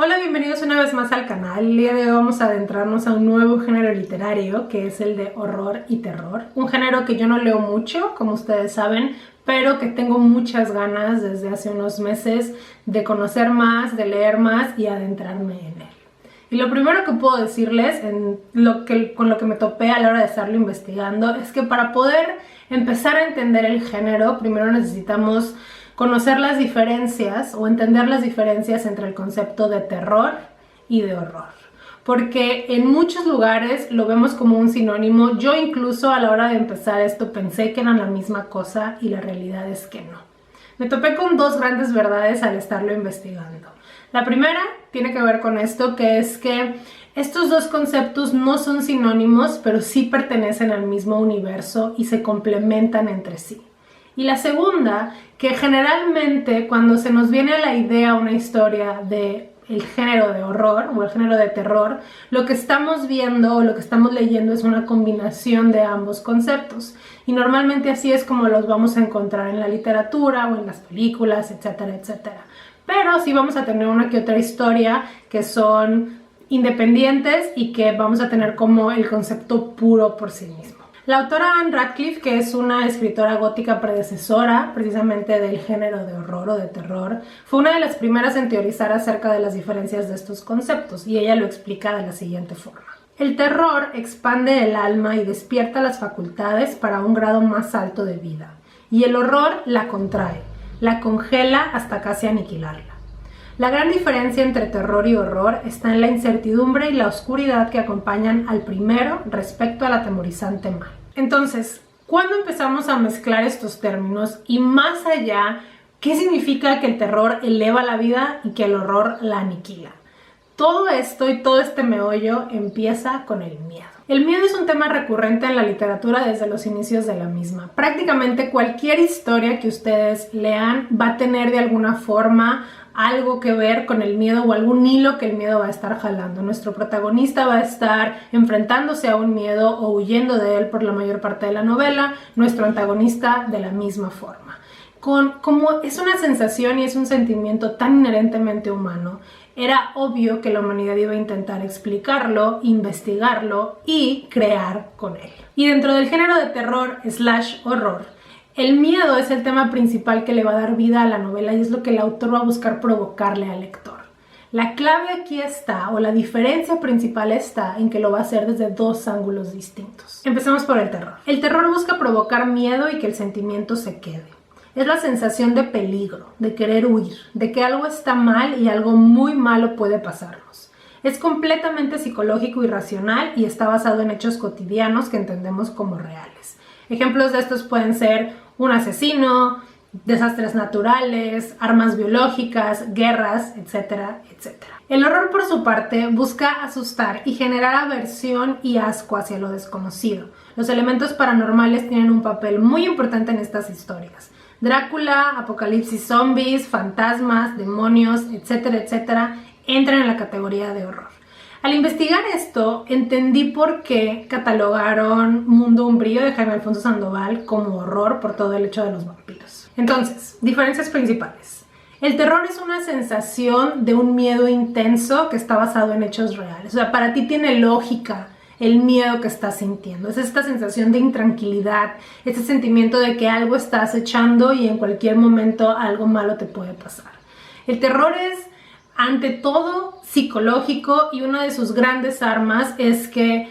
Hola, bienvenidos una vez más al canal. El día de hoy vamos a adentrarnos a un nuevo género literario que es el de horror y terror. Un género que yo no leo mucho, como ustedes saben, pero que tengo muchas ganas desde hace unos meses de conocer más, de leer más y adentrarme en él. Y lo primero que puedo decirles con lo que me topé a la hora de estarlo investigando es que para poder empezar a entender el género, primero necesitamos conocer las diferencias o entender las diferencias entre el concepto de terror y de horror. Porque en muchos lugares lo vemos como un sinónimo. Yo incluso a la hora de empezar esto pensé que eran la misma cosa y la realidad es que no. Me topé con dos grandes verdades al estarlo investigando. La primera tiene que ver con esto, que es que estos dos conceptos no son sinónimos, pero sí pertenecen al mismo universo y se complementan entre sí. Y la segunda, que generalmente cuando se nos viene a la idea una historia de el género de horror o el género de terror, lo que estamos viendo o lo que estamos leyendo es una combinación de ambos conceptos. Y normalmente así es como los vamos a encontrar en la literatura o en las películas, etcétera, etcétera. Pero sí vamos a tener una que otra historia que son independientes y que vamos a tener como el concepto puro por sí mismo. La autora Anne Radcliffe, que es una escritora gótica predecesora precisamente del género de horror o de terror, fue una de las primeras en teorizar acerca de las diferencias de estos conceptos, y ella lo explica de la siguiente forma. El terror expande el alma y despierta las facultades para un grado más alto de vida, y el horror la contrae, la congela hasta casi aniquilarla. La gran diferencia entre terror y horror está en la incertidumbre y la oscuridad que acompañan al primero respecto al atemorizante mal. Entonces, ¿cuándo empezamos a mezclar estos términos? Y más allá, ¿qué significa que el terror eleva la vida y que el horror la aniquila? Todo esto y todo este meollo empieza con el miedo. El miedo es un tema recurrente en la literatura desde los inicios de la misma. Prácticamente cualquier historia que ustedes lean va a tener de alguna forma algo que ver con el miedo o algún hilo que el miedo va a estar jalando. Nuestro protagonista va a estar enfrentándose a un miedo o huyendo de él por la mayor parte de la novela, nuestro antagonista de la misma forma. Como es una sensación y es un sentimiento tan inherentemente humano, era obvio que la humanidad iba a intentar explicarlo, investigarlo y crear con él. Y dentro del género de terror / horror, el miedo es el tema principal que le va a dar vida a la novela y es lo que el autor va a buscar provocarle al lector. La clave aquí está, o la diferencia principal está, en que lo va a hacer desde dos ángulos distintos. Empecemos por el terror. El terror busca provocar miedo y que el sentimiento se quede. Es la sensación de peligro, de querer huir, de que algo está mal y algo muy malo puede pasarnos. Es completamente psicológico y racional y está basado en hechos cotidianos que entendemos como reales. Ejemplos de estos pueden ser un asesino, desastres naturales, armas biológicas, guerras, etcétera, etcétera. El horror, por su parte, busca asustar y generar aversión y asco hacia lo desconocido. Los elementos paranormales tienen un papel muy importante en estas historias. Drácula, apocalipsis zombies, fantasmas, demonios, etcétera, etcétera, entran en la categoría de horror. Al investigar esto, entendí por qué catalogaron Mundo Umbrío de Jaime Alfonso Sandoval como horror por todo el hecho de los vampiros. Entonces, diferencias principales. El terror es una sensación de un miedo intenso que está basado en hechos reales. O sea, para ti tiene lógica el miedo que estás sintiendo. Es esta sensación de intranquilidad, este sentimiento de que algo está acechando y en cualquier momento algo malo te puede pasar. El terror es, ante todo, psicológico y una de sus grandes armas es que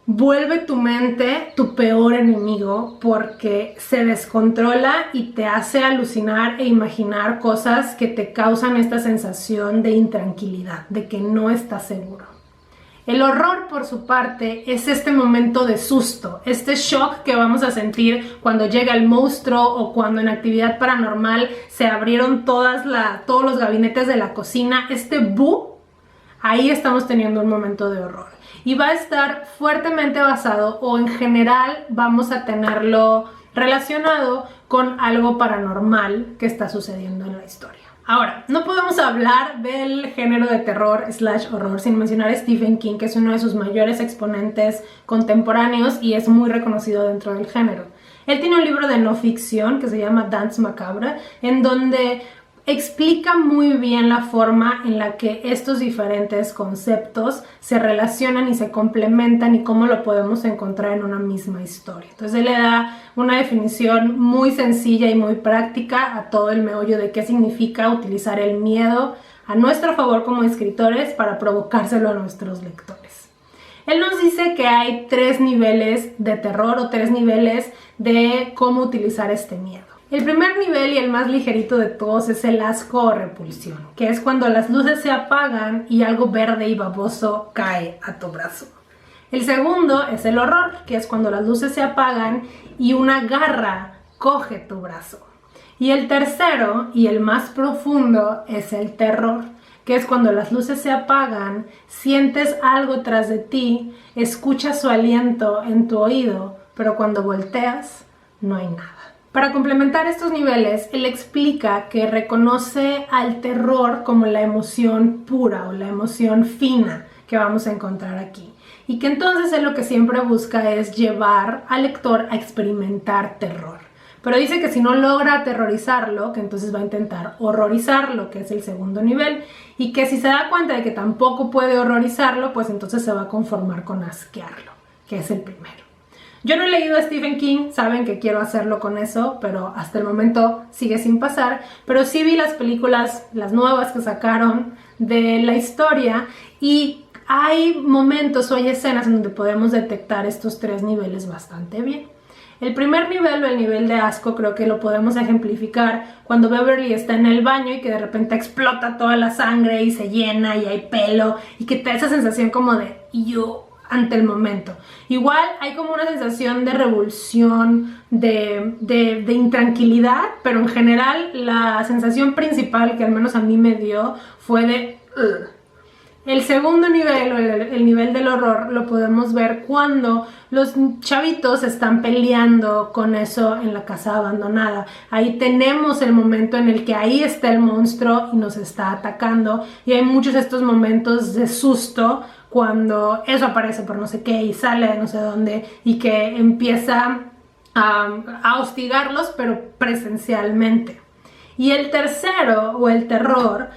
vuelve tu mente tu peor enemigo porque se descontrola y te hace alucinar e imaginar cosas que te causan esta sensación de intranquilidad, de que no estás seguro. El horror, por su parte, es este momento de susto, este shock que vamos a sentir cuando llega el monstruo o cuando en actividad paranormal se abrieron todos los gabinetes de la cocina. Este bu, ahí estamos teniendo un momento de horror. Y va a estar fuertemente basado, o en general vamos a tenerlo relacionado con algo paranormal que está sucediendo en la historia. Ahora, no podemos hablar del género de terror / horror sin mencionar a Stephen King, que es uno de sus mayores exponentes contemporáneos y es muy reconocido dentro del género. Él tiene un libro de no ficción que se llama Danse Macabre, en donde explica muy bien la forma en la que estos diferentes conceptos se relacionan y se complementan y cómo lo podemos encontrar en una misma historia. Entonces él le da una definición muy sencilla y muy práctica a todo el meollo de qué significa utilizar el miedo a nuestro favor como escritores para provocárselo a nuestros lectores. Él nos dice que hay 3 niveles de terror o 3 niveles de cómo utilizar este miedo. El primer nivel y el más ligerito de todos es el asco o repulsión, que es cuando las luces se apagan y algo verde y baboso cae a tu brazo. El segundo es el horror, que es cuando las luces se apagan y una garra coge tu brazo. Y el tercero y el más profundo es el terror, que es cuando las luces se apagan, sientes algo tras de ti, escuchas su aliento en tu oído, pero cuando volteas no hay nada. Para complementar estos niveles, él explica que reconoce al terror como la emoción pura o la emoción fina que vamos a encontrar aquí. Y que entonces él lo que siempre busca es llevar al lector a experimentar terror. Pero dice que si no logra aterrorizarlo, que entonces va a intentar horrorizarlo, que es el segundo nivel. Y que si se da cuenta de que tampoco puede horrorizarlo, pues entonces se va a conformar con asquearlo, que es el primero. Yo no he leído a Stephen King, saben que quiero hacerlo con eso, pero hasta el momento sigue sin pasar. Pero sí vi las películas, las nuevas que sacaron de la historia, y hay momentos o hay escenas en donde podemos detectar estos 3 niveles bastante bien. El primer nivel o el nivel de asco creo que lo podemos ejemplificar cuando Beverly está en el baño y que de repente explota toda la sangre y se llena y hay pelo y que te da esa sensación como de yo ante el momento. Igual hay como una sensación de revulsión, de intranquilidad, pero en general la sensación principal que al menos a mí me dio fue de ugh. El segundo nivel o el nivel del horror lo podemos ver cuando los chavitos están peleando con eso en la casa abandonada. Ahí tenemos el momento en el que ahí está el monstruo y nos está atacando, y hay muchos de estos momentos de susto cuando eso aparece por no sé qué y sale de no sé dónde y que empieza a hostigarlos, pero presencialmente. Y el tercero o el terror,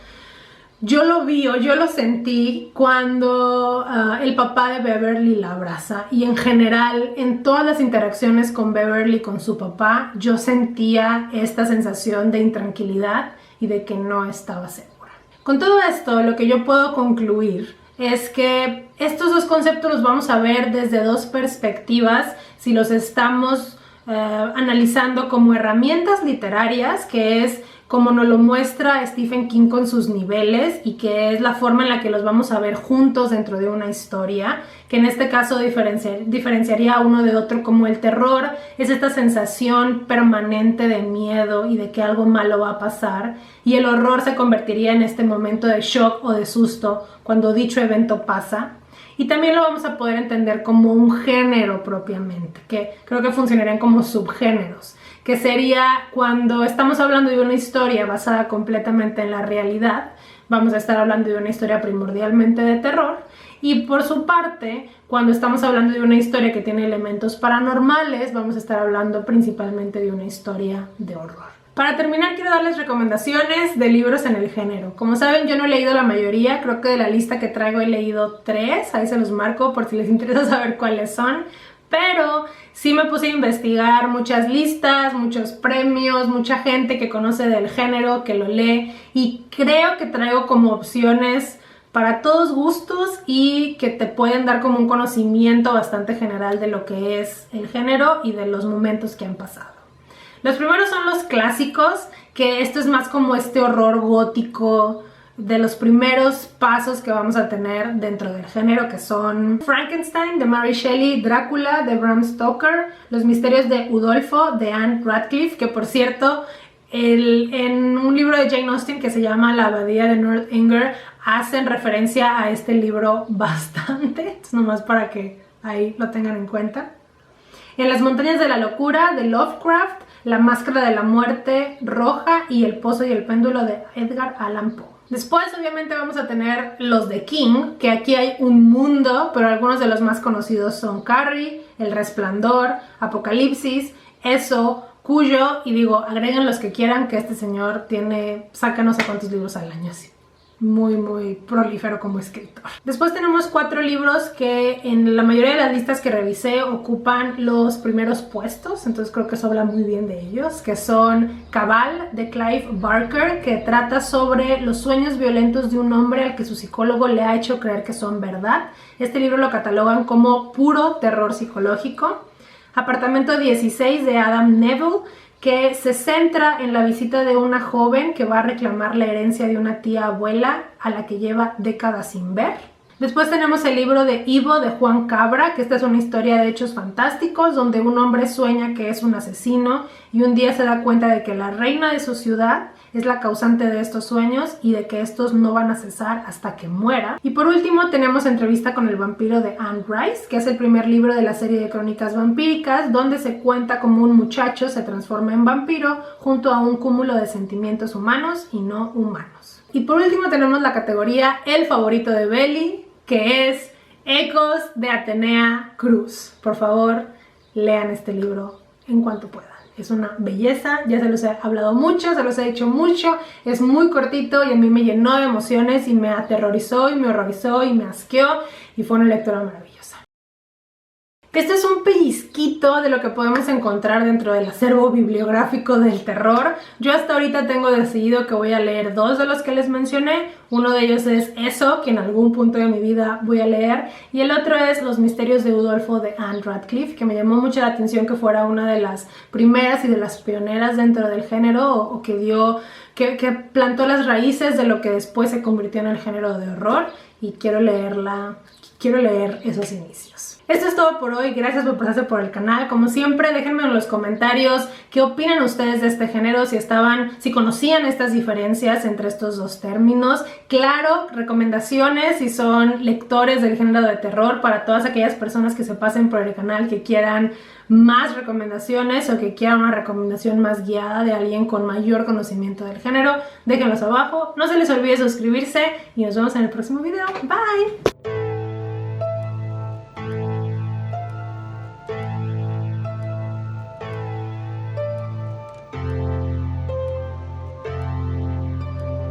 yo lo vi o yo lo sentí cuando el papá de Beverly la abraza, y en general en todas las interacciones con Beverly con su papá yo sentía esta sensación de intranquilidad y de que no estaba segura. Con todo esto, lo que yo puedo concluir es que estos 2 conceptos los vamos a ver desde 2 perspectivas si los estamos analizando como herramientas literarias, que es como nos lo muestra Stephen King con sus niveles, y que es la forma en la que los vamos a ver juntos dentro de una historia, que en este caso diferenciaría uno de otro, como el terror es esta sensación permanente de miedo y de que algo malo va a pasar, y el horror se convertiría en este momento de shock o de susto cuando dicho evento pasa. Y también lo vamos a poder entender como un género propiamente, que creo que funcionarían como subgéneros, que sería cuando estamos hablando de una historia basada completamente en la realidad, vamos a estar hablando de una historia primordialmente de terror, y por su parte, cuando estamos hablando de una historia que tiene elementos paranormales, vamos a estar hablando principalmente de una historia de horror. Para terminar, quiero darles recomendaciones de libros en el género. Como saben, yo no he leído la mayoría, creo que de la lista que traigo he leído 3, ahí se los marco por si les interesa saber cuáles son. Pero sí me puse a investigar muchas listas, muchos premios, mucha gente que conoce del género, que lo lee, y creo que traigo como opciones para todos gustos y que te pueden dar como un conocimiento bastante general de lo que es el género y de los momentos que han pasado. Los primeros son los clásicos, que esto es más como este horror gótico de los primeros pasos que vamos a tener dentro del género, que son Frankenstein de Mary Shelley, Drácula de Bram Stoker, Los misterios de Udolfo de Anne Radcliffe, que por cierto en un libro de Jane Austen que se llama La abadía de Northanger hacen referencia a este libro bastante, nomás para que ahí lo tengan en cuenta. En Las montañas de la locura de Lovecraft, La máscara de la muerte roja y El pozo y el péndulo de Edgar Allan Poe. Después obviamente vamos a tener los de King, que aquí hay un mundo, pero algunos de los más conocidos son Carrie, El resplandor, Apocalipsis, Eso, Cuyo, y digo, agreguen los que quieran, que este señor saca no sé cuántos libros al año, así. Muy prolífero como escritor. Después tenemos 4 libros que en la mayoría de las listas que revisé ocupan los primeros puestos, entonces creo que eso habla muy bien de ellos, que son Cabal, de Clive Barker, que trata sobre los sueños violentos de un hombre al que su psicólogo le ha hecho creer que son verdad. Este libro lo catalogan como puro terror psicológico. Apartamento 16, de Adam Neville, que se centra en la visita de una joven que va a reclamar la herencia de una tía abuela a la que lleva décadas sin ver. Después tenemos el libro de Ivo, de Juan Cabra, que esta es una historia de hechos fantásticos donde un hombre sueña que es un asesino y un día se da cuenta de que la reina de su ciudad es la causante de estos sueños y de que estos no van a cesar hasta que muera. Y por último tenemos Entrevista con el vampiro, de Anne Rice, que es el primer libro de la serie de crónicas vampíricas, donde se cuenta cómo un muchacho se transforma en vampiro junto a un cúmulo de sentimientos humanos y no humanos. Y por último tenemos la categoría El favorito de Belly, que es Ecos, de Atenea Cruz. Por favor, lean este libro en cuanto puedan. Es una belleza, ya se los he hablado mucho, se los he dicho mucho, es muy cortito y a mí me llenó de emociones y me aterrorizó y me horrorizó y me asqueó y fue una lectura maravillosa. Este es un pellizquito de lo que podemos encontrar dentro del acervo bibliográfico del terror. Yo hasta ahorita tengo decidido que voy a leer 2 de los que les mencioné. Uno de ellos es Eso, que en algún punto de mi vida voy a leer, y el otro es Los misterios de Udolfo, de Anne Radcliffe, que me llamó mucho la atención que fuera una de las primeras y de las pioneras dentro del género, o que plantó las raíces de lo que después se convirtió en el género de horror, y quiero leer esos inicios. Esto es todo por hoy, gracias por pasarse por el canal. Como siempre, déjenme en los comentarios qué opinan ustedes de este género, si conocían estas diferencias entre estos dos términos. Claro, recomendaciones si son lectores del género de terror para todas aquellas personas que se pasen por el canal, que quieran más recomendaciones o que quieran una recomendación más guiada de alguien con mayor conocimiento del género. Déjenlos abajo, no se les olvide suscribirse y nos vemos en el próximo video. Bye.